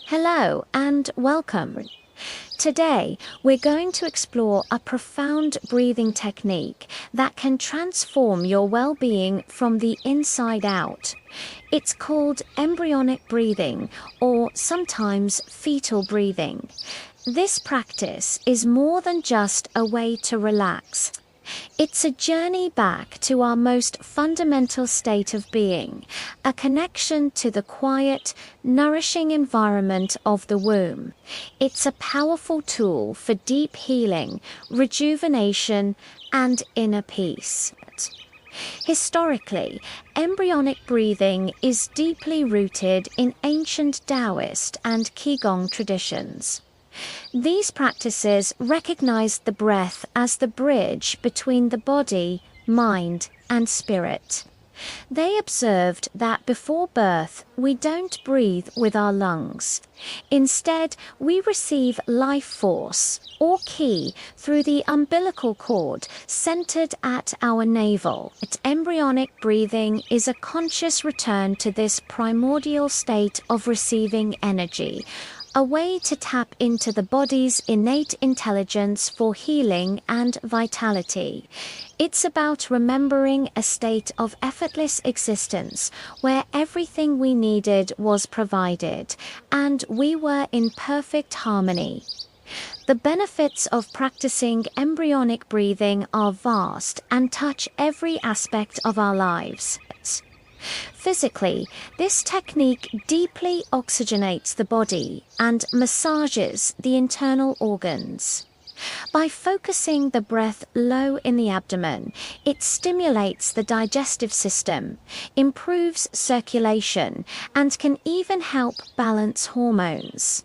Hello and welcome. Today, we're going to explore a profound breathing technique that can transform your well-being from the inside out. It's called embryonic breathing, or sometimes fetal breathing. This practice is more than just a way to relax. It's a journey back to our most fundamental state of being, a connection to the quiet, nourishing environment of the womb. It's a powerful tool for deep healing, rejuvenation, and inner peace. Historically, embryonic breathing is deeply rooted in ancient Taoist and Qigong traditions. These practices recognized the breath as the bridge between the body, mind, and spirit. They observed that before birth, we don't breathe with our lungs. Instead, we receive life force, or qi, through the umbilical cord centered at our navel. Embryonic breathing is a conscious return to this primordial state of receiving energy, a way to tap into the body's innate intelligence for healing and vitality. It's about remembering a state of effortless existence where everything we needed was provided, and we were in perfect harmony. The benefits of practicing embryonic breathing are vast and touch every aspect of our lives. Physically, this technique deeply oxygenates the body and massages the internal organs. By focusing the breath low in the abdomen, it stimulates the digestive system, improves circulation, and can even help balance hormones.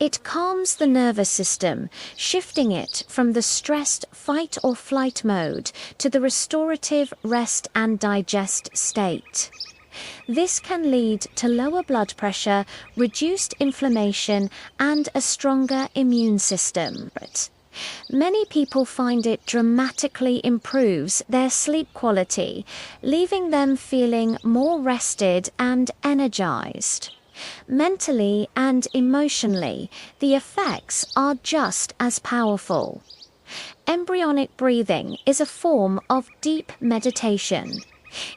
It calms the nervous system, shifting it from the stressed fight or flight mode to the restorative rest and digest state. This can lead to lower blood pressure, reduced inflammation, and a stronger immune system. Many people find it dramatically improves their sleep quality, leaving them feeling more rested and energized. Mentally and emotionally, the effects are just as powerful. Embryonic breathing is a form of deep meditation.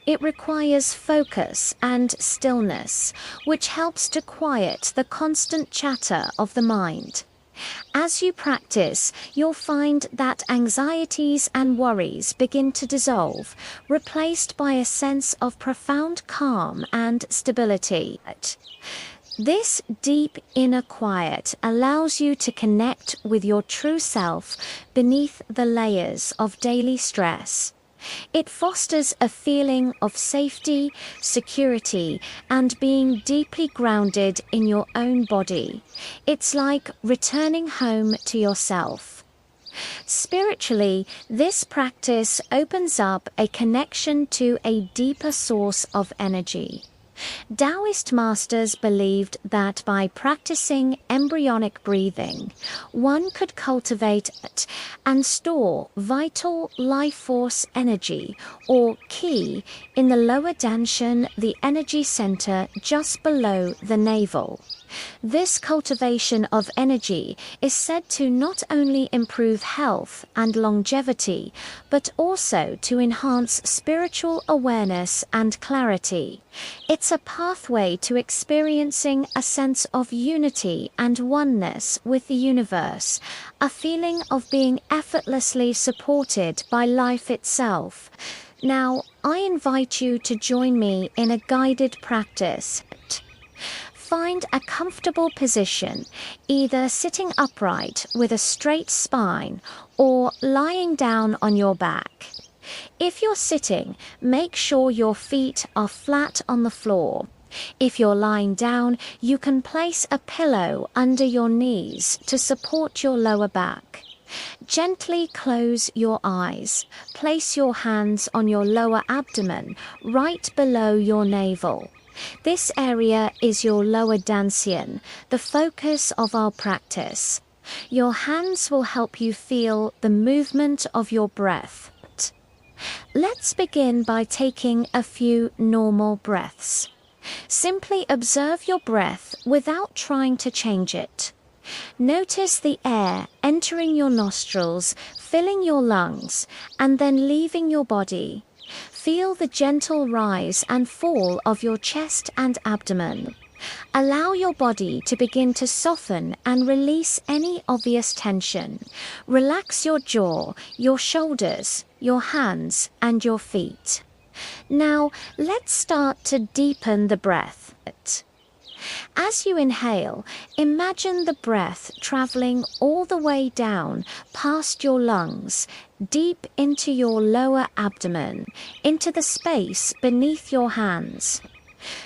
It requires focus and stillness, which helps to quiet the constant chatter of the mind. As you practice, you'll find that anxieties and worries begin to dissolve, replaced by a sense of profound calm and stability. This deep inner quiet allows you to connect with your true self beneath the layers of daily stress. It fosters a feeling of safety, security, and being deeply grounded in your own body. It's like returning home to yourself. Spiritually, this practice opens up a connection to a deeper source of energy. Taoist masters believed that by practicing embryonic breathing, one could cultivate and store vital life force energy, or qi, in the lower Dantian, the energy center just below the navel. This cultivation of energy is said to not only improve health and longevity, but also to enhance spiritual awareness and clarity. It's a pathway to experiencing a sense of unity and oneness with the universe, a feeling of being effortlessly supported by life itself. Now, I invite you to join me in a guided practice. Find a comfortable position, either sitting upright with a straight spine or lying down on your back. If you're sitting, make sure your feet are flat on the floor. If you're lying down, you can place a pillow under your knees to support your lower back. Gently close your eyes. Place your hands on your lower abdomen, right below your navel. This area is your lower Dantian, the focus of our practice. Your hands will help you feel the movement of your breath. Let's begin by taking a few normal breaths. Simply observe your breath without trying to change it. Notice the air entering your nostrils, filling your lungs, and then leaving your body. Feel the gentle rise and fall of your chest and abdomen. Allow your body to begin to soften and release any obvious tension. Relax your jaw, your shoulders, your hands, and your feet. Now, let's start to deepen the breath. As you inhale, imagine the breath traveling all the way down past your lungs, deep into your lower abdomen, into the space beneath your hands.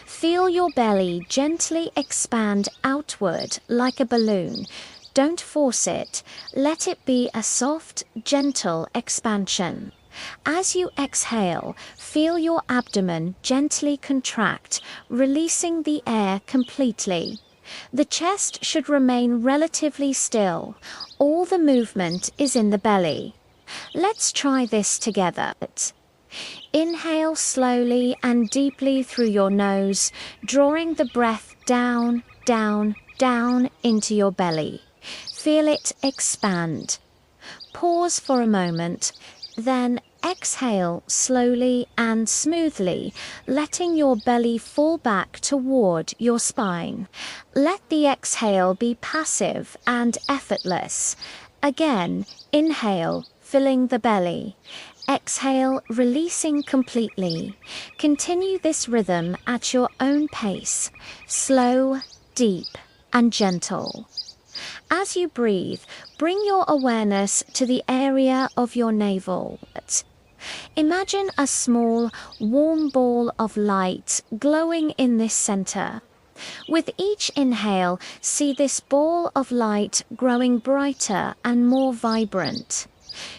Feel your belly gently expand outward like a balloon. Don't force it. Let it be a soft, gentle expansion. As you exhale, feel your abdomen gently contract, releasing the air completely. The chest should remain relatively still. All the movement is in the belly. Let's try this together. Inhale slowly and deeply through your nose, drawing the breath down, down, down into your belly. Feel it expand. Pause for a moment. Then exhale slowly and smoothly, letting your belly fall back toward your spine. Let the exhale be passive and effortless. Again, inhale, filling the belly. Exhale, releasing completely. Continue this rhythm at your own pace, slow, deep, and gentle. As you breathe, bring your awareness to the area of your navel. Imagine a small, warm ball of light glowing in this center. With each inhale, see this ball of light growing brighter and more vibrant.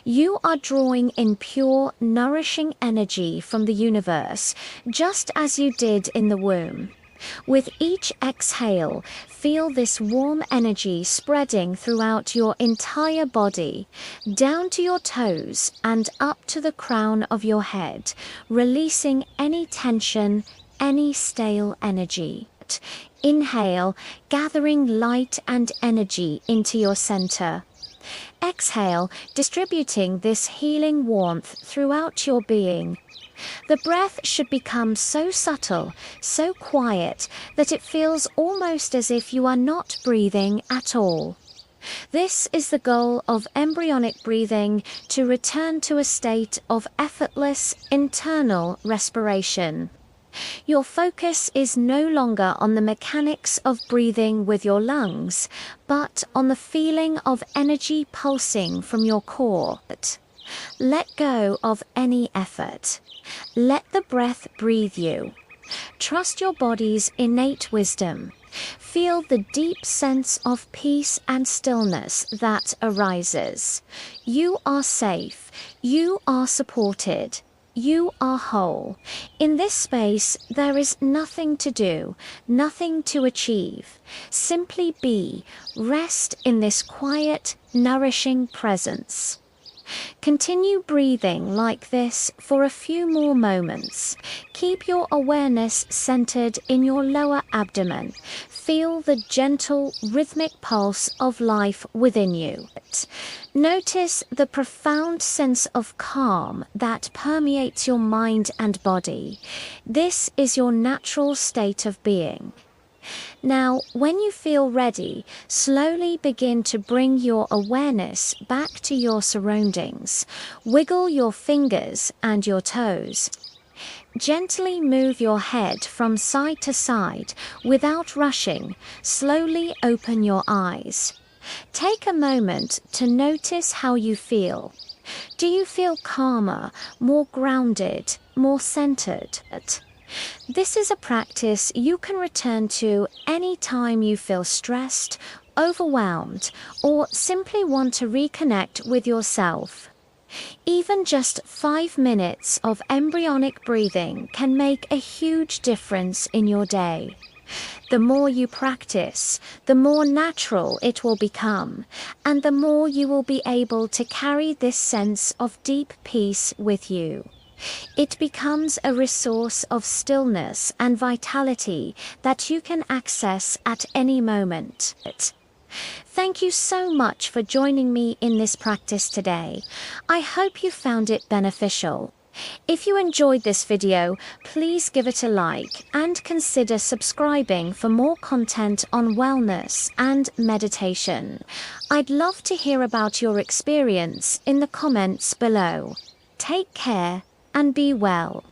You are drawing in pure, nourishing energy from the universe, just as you did in the womb. With each exhale, feel this warm energy spreading throughout your entire body, down to your toes and up to the crown of your head, releasing any tension, any stale energy. Inhale, gathering light and energy into your center. Exhale, distributing this healing warmth throughout your being. The breath should become so subtle, so quiet, that it feels almost as if you are not breathing at all. This is the goal of embryonic breathing, to return to a state of effortless internal respiration. Your focus is no longer on the mechanics of breathing with your lungs, but on the feeling of energy pulsing from your core. Let go of any effort. Let the breath breathe you. Trust your body's innate wisdom. Feel the deep sense of peace and stillness that arises. You are safe. You are supported. You are whole. In this space, there is nothing to do, nothing to achieve. Simply be. Rest in this quiet, nourishing presence. Continue breathing like this for a few more moments. Keep your awareness centered in your lower abdomen. Feel the gentle, rhythmic pulse of life within you. Notice the profound sense of calm that permeates your mind and body. This is your natural state of being. Now, when you feel ready, slowly begin to bring your awareness back to your surroundings. Wiggle your fingers and your toes. Gently move your head from side to side without rushing. Slowly open your eyes. Take a moment to notice how you feel. Do you feel calmer, more grounded, more centered? This is a practice you can return to any time you feel stressed, overwhelmed, or simply want to reconnect with yourself. Even just 5 minutes of embryonic breathing can make a huge difference in your day. The more you practice, the more natural it will become, and the more you will be able to carry this sense of deep peace with you. It becomes a resource of stillness and vitality that you can access at any moment. Thank you so much for joining me in this practice today. I hope you found it beneficial. If you enjoyed this video, please give it a like and consider subscribing for more content on wellness and meditation. I'd love to hear about your experience in the comments below. Take care and be well.